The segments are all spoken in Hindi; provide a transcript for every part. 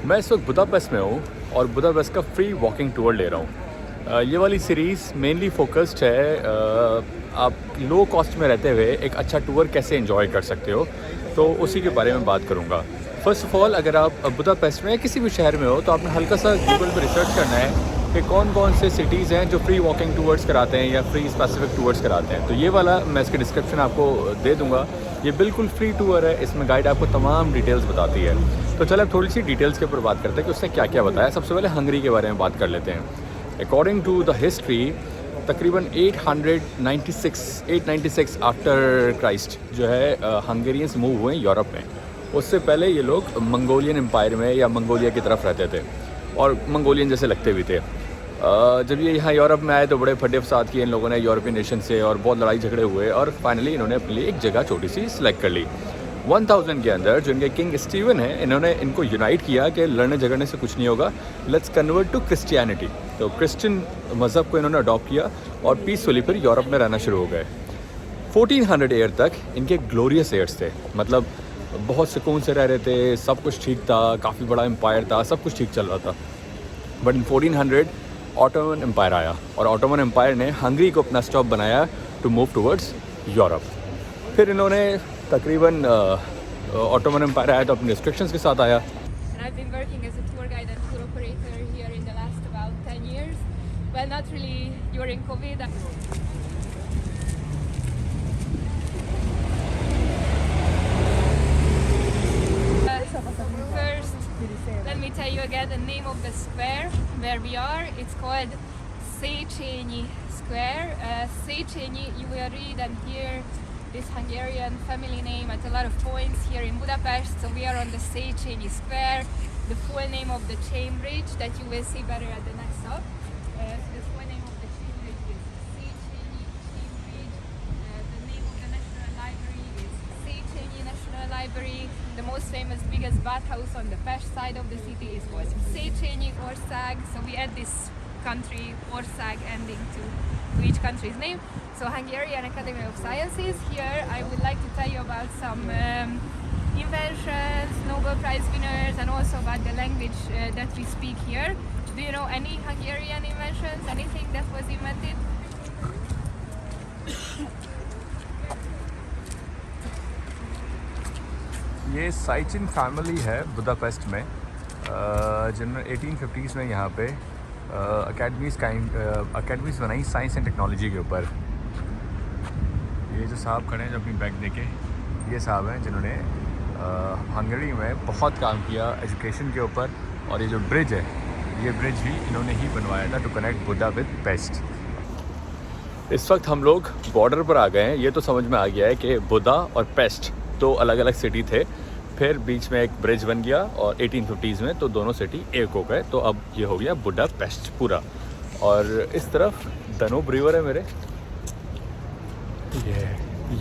मैं इस वक्त बुदापेस्ट में हूँ और बुदापेस्ट का फ्री वॉकिंग टूर ले रहा हूँ। ये वाली सीरीज़ मेनली फोकस्ड है आप लो कॉस्ट में रहते हुए एक अच्छा टूर कैसे एंजॉय कर सकते हो, तो उसी के बारे में बात करूँगा। फ़र्स्ट ऑफ़ ऑल, अगर आप बुदापेस्ट में किसी भी शहर में हो तो आपने हल्का सा गूगल पर रिसर्च करना है कि कौन कौन से सिटीज़ हैं जो फ्री वॉकिंग टूर्स कराते हैं या फ्री स्पेसिफिक टूर्स कराते हैं। तो ये वाला मैं इसकी डिस्क्रिप्शन आपको दे दूँगा। ये बिल्कुल फ्री टूर है, इसमें गाइड आपको तमाम डिटेल्स बताती है। तो चलो अब थोड़ी सी डिटेल्स के ऊपर बात करते हैं कि उसने क्या क्या बताया। सबसे पहले हंगरी के बारे में बात कर लेते हैं। अकॉर्डिंग टू द हिस्ट्री, तकरीबन 896 आफ्टर क्राइस्ट जो है हंगेरियंस मूव हुए यूरोप में। उससे पहले ये लोग मंगोलियन एम्पायर में या मंगोलिया की तरफ रहते थे और मंगोलियन जैसे लगते भी थे। जब ये यहाँ यूरोप में आए तो बड़े फटे फसाद किए इन लोगों ने यूरोपियन नेशन से और बहुत लड़ाई झगड़े हुए और फाइनली इन्होंने अपने लिए एक जगह छोटी सी सिलेक्ट कर ली। 1000 के अंदर जो इनके किंग स्टीवन है, इन्होंने इनको यूनाइट किया कि लड़ने झगड़ने से कुछ नहीं होगा, लेट्स कन्वर्ट टू क्रिश्चियनिटी। तो क्रिश्चियन मज़हब को इन्होंने अडॉप्ट किया और पीसफुली फिर यूरोप में रहना शुरू हो गए। 1400 ईयर तक इनके ग्लोरियस ईयर्स थे, मतलब बहुत सुकून से रह रहे थे, सब कुछ ठीक था, काफ़ी बड़ा एम्पायर था, सब कुछ ठीक चल रहा था। बट इन 1400 ऑटोमन एम्पायर आया और ऑटोमन एम्पायर ने हंगरी को अपना स्टॉप बनाया टू मूव टूवर्ड्स यूरोप। फिर इन्होंने तकरीबन ऑटोमन एम्पायर आया तो अपने रिस्ट्रिक्शंस के साथ आया। I've been working as a tour guide and tour operator here in the last about 10 years. Well, not really during COVID. First, let me tell you again the name of the square where we are. It's called Széchenyi Square. Széchenyi, you will read and hear this Hungarian family name at a lot of points here in Budapest. So we are on the Széchenyi Square. The full name of the chain bridge that you will see better at the next stop. So the full name of the chain bridge is Széchenyi Chain Bridge. The name of the National Library is Széchenyi National Library. The most famous, biggest bathhouse on the Pest side of the city is called Széchenyi Ország. So we add this country Ország ending to each country's name. So Hungarian Academy of Sciences. Here I would like to tell you about some inventions, Nobel Prize winners, and also about the language that we speak here. Do you know any Hungarian inventions? Anything that was invented? ये साइचिन फैमिली है बुदापेस्ट में, जिन्होंने 1850s में यहाँ पे अकेडमीज़ बनाई साइंस एंड टेक्नोलॉजी के ऊपर। ये जो साहब खड़े हैं जो अपनी बैग देके, ये साहब हैं जिन्होंने हंगरी में बहुत काम किया एजुकेशन के ऊपर। और ये जो ब्रिज है, ये ब्रिज भी इन्होंने ही बनवाया था टू कनेक्ट बुदा विद पेस्ट। इस वक्त हम लोग बॉर्डर पर आ गए हैं। ये तो समझ में आ गया है कि बुदा और पेस्ट दो अलग अलग सिटी थे, फिर बीच में एक ब्रिज बन गया और 1850s में तो दोनों सिटी एक हो गए। तो अब ये हो गया बुडापेस्ट पूरा। और इस तरफ दानूब रिवर है मेरे,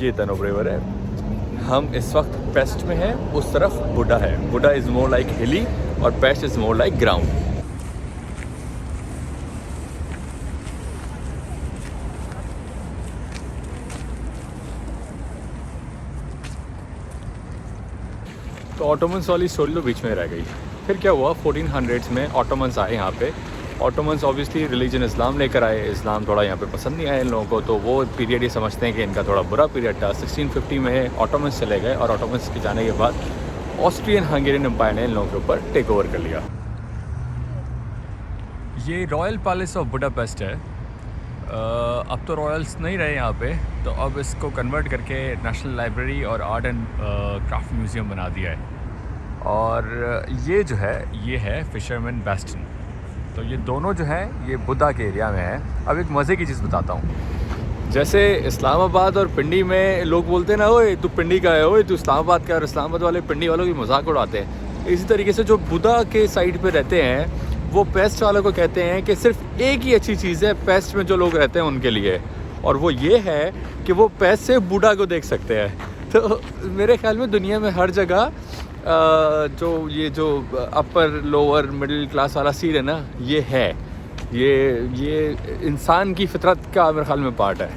ये दानूब रिवर है। हम इस वक्त पेस्ट में हैं, उस तरफ बुडा है। बुडा इज़ मोर लाइक हिली और paste is more like ground. तो ऑटोमन्स वाली स्टोरी तो बीच में रह गई। फिर क्या हुआ, 1400s में ऑटोमन्स आए यहाँ पे। ऑटोमन्स ऑब्वियसली रिलीजन इस्लाम लेकर आए। इस्लाम थोड़ा यहाँ पे पसंद नहीं आया इन लोगों को, तो वो पीरियड ये समझते हैं कि इनका थोड़ा बुरा पीरियड था। 1650 में ऑटोमन्स चले गए और ऑटोमन्स के जाने के बाद ऑस्ट्रियन हंगेरियन एम्पायर ने इन लोगों के ऊपर टेक ओवर कर लिया। ये रॉयल पैलेस ऑफ बुडापेस्ट है। अब तो रॉयल्स नहीं रहे यहाँ पे, तो अब इसको कन्वर्ट करके नेशनल लाइब्रेरी और आर्ट एंड क्राफ्ट म्यूज़ियम बना दिया है। और ये जो है, ये है फिशरमैन बेस्टन। तो ये दोनों जो है ये बुदा के एरिया में है। अब एक मज़े की चीज़ बताता हूँ। जैसे इस्लामाबाद और पिंडी में लोग बोलते हैं ना, ओए तू पिंडी का है, ओए तू इस्लामाबाद का है, और इस्लामाबाद वाले पिंडी वालों की मजाक उड़ाते हैं। इसी तरीके से जो बुदा के साइड पे रहते हैं वो पेस्ट वालों को कहते हैं कि सिर्फ एक ही अच्छी चीज़ है पेस्ट में जो लोग रहते हैं उनके लिए, और वो ये है कि वो पेस्ट से बुदा को देख सकते हैं। तो मेरे ख्याल में दुनिया में हर जगह जो अपर लोअर मिडिल क्लास वाला सीन है ना, ये है, ये इंसान की फितरत का मेरे ख्याल में पार्ट है।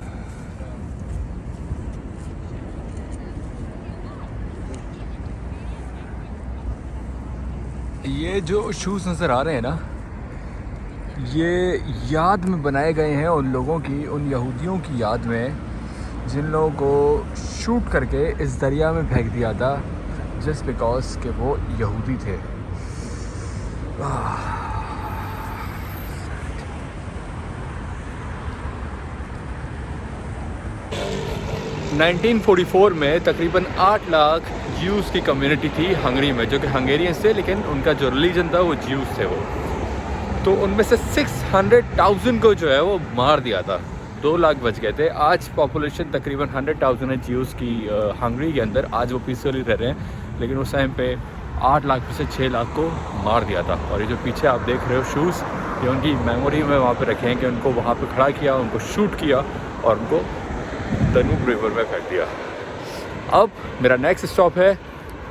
ये जो शूज़ नज़र आ रहे हैं ना, ये याद में बनाए गए हैं उन लोगों की, उन यहूदियों की याद में जिन लोगों को शूट करके इस दरिया में फेंक दिया था जस्ट बिकॉज कि वो यहूदी थे। 1944 में तकरीबन 8 लाख ज्यूज़ की कम्युनिटी थी हंगरी में, जो कि हंगेरियंस थे, लेकिन उनका जो रिलीजन था वो ज्यूज़ थे वो। तो उनमें से 600,000 को जो है वो मार दिया था, 2 लाख बच गए थे। आज पॉपुलेशन तकरीबन 100,000 है ज्यूज़ की हंगरी के अंदर। आज वो पीसफुली रह रहे हैं, लेकिन उस टाइम पे 8 लाख में से 6 लाख को मार दिया था। और ये जो पीछे आप देख रहे हो शूज़, ये उनकी मेमोरी में वहाँ पे रखे हैं कि उनको वहाँ पे खड़ा किया, उनको शूट किया और उनको दनूब रिवर में फेंक दिया। अब मेरा नेक्स्ट स्टॉप है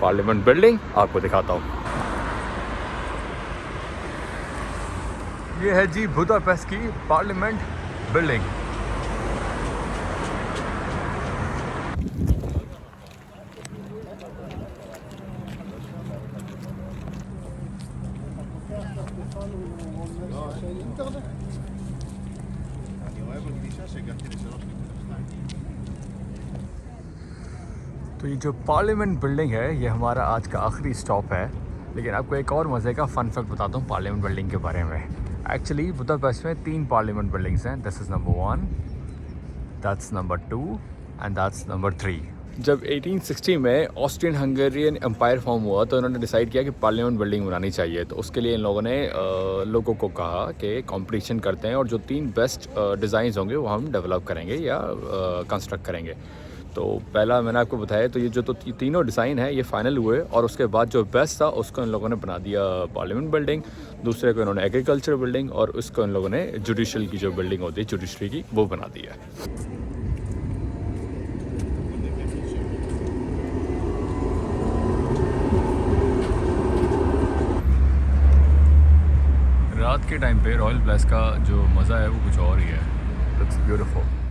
पार्लियामेंट बिल्डिंग, आपको दिखाता हूँ। ये है जी बुदापेस्ट की पार्लियामेंट बिल्डिंग। तो ये जो पार्लियामेंट बिल्डिंग है ये हमारा आज का आखिरी स्टॉप है, लेकिन आपको एक और मज़े का फ़न फैक्ट बताता हूँ पार्लियामेंट बिल्डिंग के बारे में। एक्चुअली बुदापेस्ट में 3 पार्लियामेंट बिल्डिंग्स हैं। This is number 1, that's number 2 and that's number 3। जब 1860 में ऑस्ट्रियन हंगेरियन एम्पायर फॉर्म हुआ तो उन्होंने डिसाइड किया कि पार्लियामेंट बिल्डिंग बनानी चाहिए। तो उसके लिए इन लोगों ने लोगों को कहा कि कंपटीशन करते हैं और जो 3 बेस्ट डिज़ाइंस होंगे वो हम डेवलप करेंगे या कंस्ट्रक्ट करेंगे। तो पहला मैंने आपको बताया, तो ये जो तो तीनों डिज़ाइन है ये फाइनल हुए और उसके बाद जो बेस्ट था उसको इन लोगों ने बना दिया पार्लियामेंट बिल्डिंग, दूसरे को इन्होंने एग्रीकल्चर बिल्डिंग और उसको इन लोगों ने जुडिशल की जो बिल्डिंग होती है जुडिशरी की वो बना दिया। रात के टाइम पे रॉयल प्लेस का जो मज़ा है वो कुछ और ही है। It's beautiful.